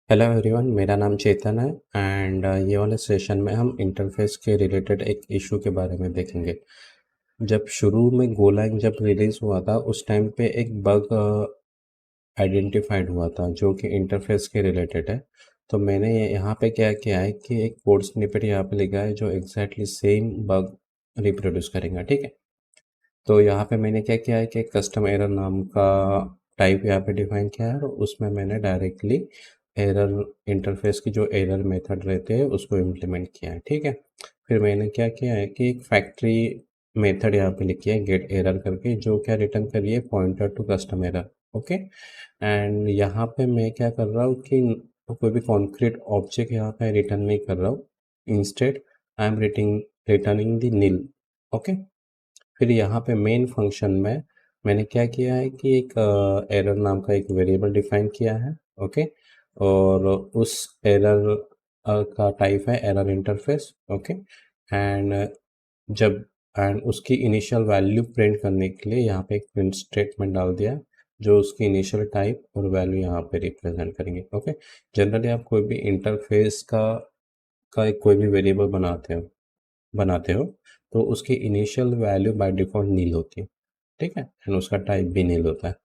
Hello everyone, मेरा नाम चेतन है एंड ये वाले सेशन में हम इंटरफेस के रिलेटेड एक इशू के बारे में देखेंगे। जब शुरू में गोलैंग जब रिलीज़ हुआ था उस टाइम पे एक बग आइडेंटिफाइड हुआ था जो कि इंटरफेस के रिलेटेड है। तो मैंने यहाँ पे क्या किया है कि एक कोड स्निपेट यहाँ पे लिखा है जो एग्जैक्टली सेम बग रिप्रोड्यूस करेगा, ठीक है। तो यहाँ पे मैंने क्या किया है कि कस्टम एरर नाम का टाइप यहाँ पे डिफाइन किया है और उसमें मैंने डायरेक्टली एरर इंटरफेस की जो एरर मेथड रहते हैं उसको इम्प्लीमेंट किया है, ठीक है। फिर मैंने क्या किया है कि एक फैक्ट्री मेथड यहाँ पे लिखी है गेट एरर करके, जो क्या रिटर्न कर रही है pointer to custom error. Okay. And यहाँ पे मैं क्या कर रहा हूँ कि कोई भी कॉन्क्रीट ऑब्जेक्ट यहाँ पे रिटर्न नहीं कर रहा हूँ। Instead I am returning the nil. Okay. फिर यहाँ पे मेन फंक्शन में मैंने क्या किया है कि एक एरर नाम का एक वेरिएबल डिफाइन किया है। ओके। और उस एरर का टाइप है एरर इंटरफेस। ओके। एंड जब एंड उसकी इनिशियल वैल्यू प्रिंट करने के लिए यहाँ पे एक प्रिंट स्टेटमेंट डाल दिया जो उसकी इनिशियल टाइप और वैल्यू यहाँ पे रिप्रेजेंट करेंगे। ओके। जनरली आप कोई भी इंटरफेस का एक कोई भी वेरिएबल बनाते हो तो उसकी इनिशियल वैल्यू बाय डिफ़ॉल्ट नील होती है, ठीक है। एंड उसका टाइप भी नील होता है।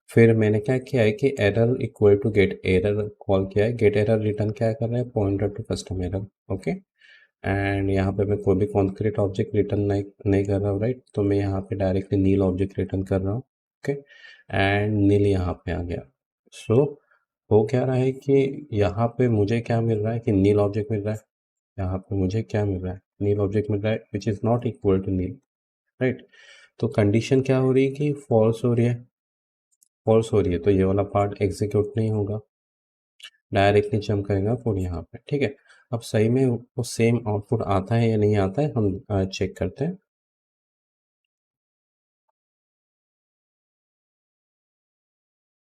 फिर मैंने क्या किया है कि error equal to get error call किया है। गेट एरर रिटर्न क्या कर रहा है, pointer to custom error. Okay. And यहाँ पे मैं कोई भी कॉन्क्रीट ऑब्जेक्ट रिटर्न नहीं कर रहा हूँ, राइट। तो मैं यहाँ पे डायरेक्टली नील ऑब्जेक्ट रिटर्न कर रहा हूँ। ओके। एंड नील यहाँ पे आ गया। सो हो क्या रहा है कि यहाँ पे मुझे क्या मिल रहा है कि नील ऑब्जेक्ट मिल रहा है। यहाँ पे मुझे क्या मिल रहा है, नील ऑब्जेक्ट मिल रहा है which is not equal to nil, right. तो कंडीशन क्या हो रही है कि फॉल्स हो रही है। फॉल्स हो रही है तो ये वाला पार्ट एग्जीक्यूट नहीं होगा, डायरेक्टली जंप करेगा कोड यहाँ पे, ठीक है। अब सही में वो सेम आउटपुट आता है या नहीं आता है हम चेक करते हैं।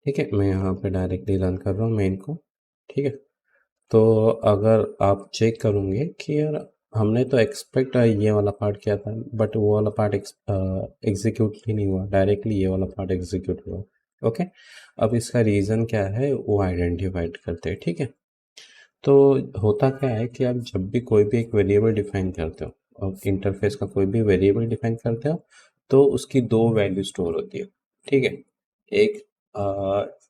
ठीक है, मैं यहाँ पे डायरेक्टली रन कर रहा हूँ मेन को, ठीक है। तो अगर आप चेक करोगे कि यार हमने तो एक्सपेक्ट ये वाला पार्ट किया था बट वो वाला पार्ट एग्जीक्यूट ही नहीं हुआ, डायरेक्टली ये वाला पार्ट एग्जीक्यूट हुआ। ओके। अब इसका रीज़न क्या है वो आइडेंटिफाइड करते हैं, ठीक है। तो होता क्या है कि आप जब भी कोई भी एक वेरिएबल डिफाइन करते हो और इंटरफेस का कोई भी वेरिएबल डिफाइन करते हो तो उसकी दो वैल्यू स्टोर होती है, ठीक है। एक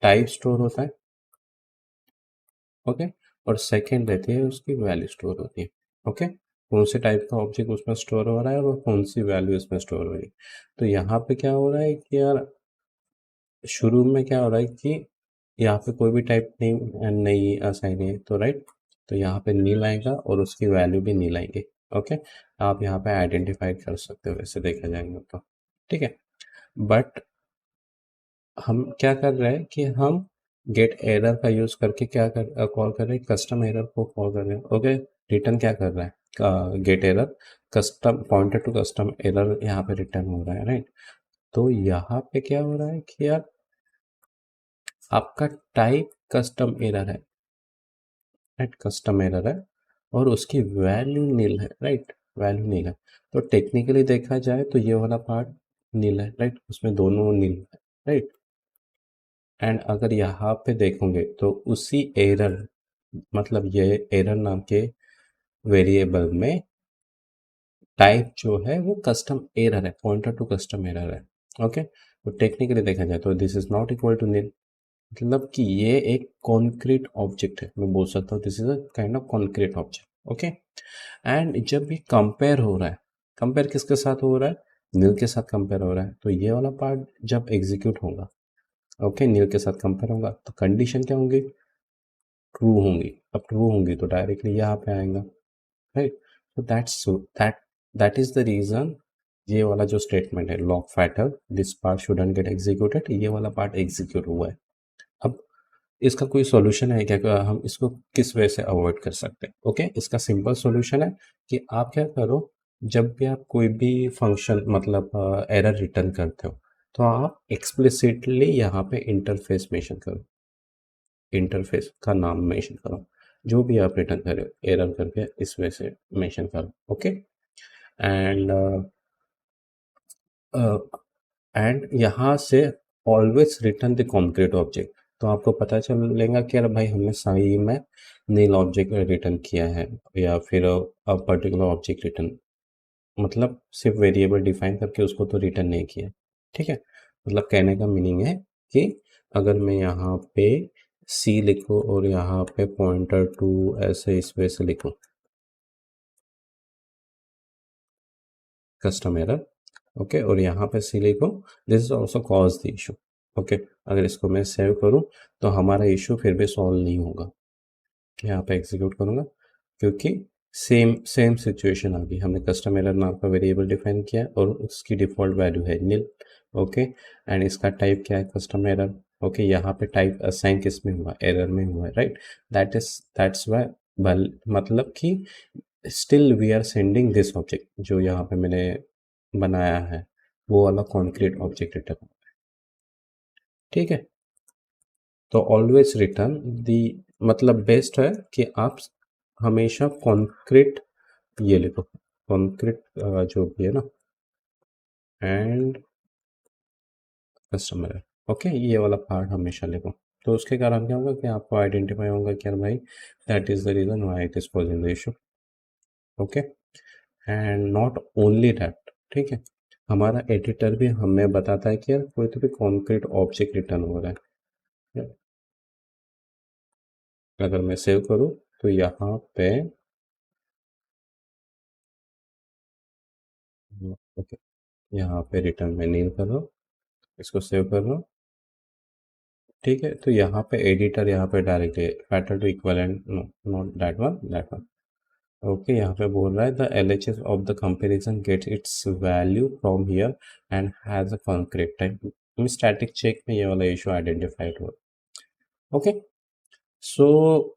टाइप स्टोर होता है, ओके। और सेकंड रहती है उसकी वैल्यू स्टोर होती है, ओके। कौन से टाइप का ऑब्जेक्ट उसमें स्टोर हो रहा है और कौन सी वैल्यू इसमें स्टोर हो रही है। तो यहाँ पे क्या हो रहा है कि यार शुरू में क्या हो रहा है कि यहाँ पे कोई भी टाइप नहीं नहीं असाइन है तो राइट। तो यहाँ पे नील आएगा और उसकी वैल्यू भी नील आएगी। ओके। आप यहाँ पे आइडेंटिफाई कर सकते हो वैसे देखा जाएगा तो, ठीक है। बट हम क्या कर रहे हैं कि हम गेट एरर का यूज करके क्या कर कॉल कर रहे हैं, कस्टम एरर को कॉल कर रहे हैं। ओके। रिटर्न क्या कर रहा है, get error custom pointer to custom error यहाँ पे रिटर्न हो रहा है, राइट। तो यहाँ पे क्या हो रहा है कि यार आपका टाइप कस्टम एरर है, राइट। कस्टम एरर है और उसकी वैल्यू नील है, राइट। वैल्यू नील है। तो टेक्निकली देखा जाए तो ये वाला पार्ट नील है, राइट। उसमें दोनों नील है, राइट। एंड अगर यहाँ पे देखोगे तो उसी एरर मतलब ये एरर नाम के वेरिएबल में टाइप जो है वो कस्टम एरर है, पॉइंटर टू कस्टम एरर है। ओके। तो टेक्निकली देखा जाए तो this is not equal to nil, मतलब कि ये एक कॉन्क्रीट ऑब्जेक्ट है। मैं बोल सकता हूँ this is a kind of concrete object, okay. And जब ये कंपेयर हो रहा है, कंपेयर किसके साथ हो रहा है, नील के साथ कंपेयर हो रहा है। तो ये वाला पार्ट जब एग्जीक्यूट होगा, ओके, नील के साथ कंपेयर होगा तो कंडीशन क्या होंगी, ट्रू होंगी। अब ट्रू होंगी तो डायरेक्टली यहाँ पे आएगा, राइट। तो that that is the reason ये वाला जो स्टेटमेंट है log factor this part shouldn't get executed, ये वाला पार्ट एग्जीक्यूट हुआ है। अब इसका कोई सॉल्यूशन है क्या, हम इसको किस वे से अवॉइड कर सकते हैं। ओके। इसका सिंपल सॉल्यूशन है कि आप क्या करो, जब भी आप कोई भी फंक्शन मतलब एरर रिटर्न करते हो तो आप एक्सप्लिसिटली यहाँ पे इंटरफेस मेंशन करो, इंटरफेस का नाम मेंशन करो। जो भी आप रिटर्न करो एरर करके इस वे से मेंशन करो, ओके। एंड एंड यहाँ से always return the concrete object. तो आपको पता चलेगा कि यार भाई हमने सही में नील ऑब्जेक्ट रिटर्न किया है या फिर पर्टिकुलर ऑब्जेक्ट रिटर्न, मतलब सिर्फ वेरिएबल डिफाइन करके उसको तो रिटर्न नहीं किया। ठीक है, मतलब कहने का मीनिंग है कि अगर मैं यहाँ पे सी लिखूँ और यहाँ पे पॉइंटर टू ऐसे इस वजह से लिखूँ कस्टम एरर, ओके, और यहाँ पे सी लिखो this is also cause the issue. Okay, अगर इसको मैं सेव करूँ तो हमारा इशू फिर भी सॉल्व नहीं होगा। यहाँ पे एग्जीक्यूट करूँगा क्योंकि सेम सेम सिचुएशन आ गई। हमने कस्टम एरर नाम का वेरिएबल डिफाइन किया और उसकी डिफ़ॉल्ट वैल्यू है नील। ओके, एंड इसका टाइप क्या है, कस्टम एरर। ओके, यहाँ पे टाइप असाइन किस में हुआ, एरर में हुआ है, राइट। दैट्स वाई, मतलब कि still we are sending this object जो यहाँ पे मैंने बनाया है, वो वाला कॉन्क्रीट ऑब्जेक्ट रिटर्न। ठीक है, तो ऑलवेज रिटर्न दी, मतलब बेस्ट है कि आप हमेशा कॉन्क्रीट ये लिखो, कॉन्क्रीट जो भी है ना, एंड कस्टमर। ओके, ये वाला पार्ट हमेशा लिखो। तो उसके कारण क्या होगा कि आपको आइडेंटिफाई होगा कि यार भाई that is the reason why it is causing the issue. Okay, and not only that, ठीक है, हमारा एडिटर भी हमें बताता है कि यार कोई तो भी कॉन्क्रीट ऑब्जेक्ट रिटर्न हो रहा है। अगर मैं सेव करूँ तो यहाँ पे ओके, यहाँ पे रिटर्न में नील कर रहा हूँ, इसको सेव कर रहा हूँ। ठीक है, तो यहाँ पे एडिटर यहाँ पे directly pattern to equivalent, no not that one, that one. Okay, यहाँ पे बोल रहा है the LHS of the comparison gets its value from here and has a concrete type. Static check में ये वाला इशू आइडेंटिफाइड हुआ। Okay, so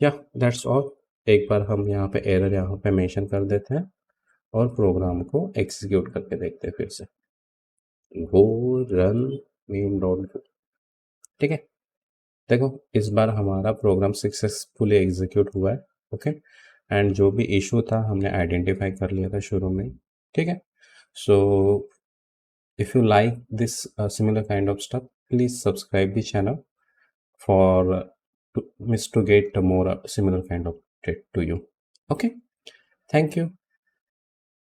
yeah that's all. एक बार हम यहाँ पे एरर यहाँ पे मेंशन कर देते हैं और प्रोग्राम को एग्जीक्यूट करके देखते हैं फिर से। गो रन मेन डॉट। ठीक है, देखो इस बार हमारा प्रोग्राम सक्सेसफुली एग्जीक्यूट हुआ है। ओके, एंड जो भी इशू था हमने आइडेंटिफाई कर लिया था शुरू में। ठीक है, so if you like this similar kind of stuff, please subscribe the channel for to get more similar kind of update to you. Okay, thank you.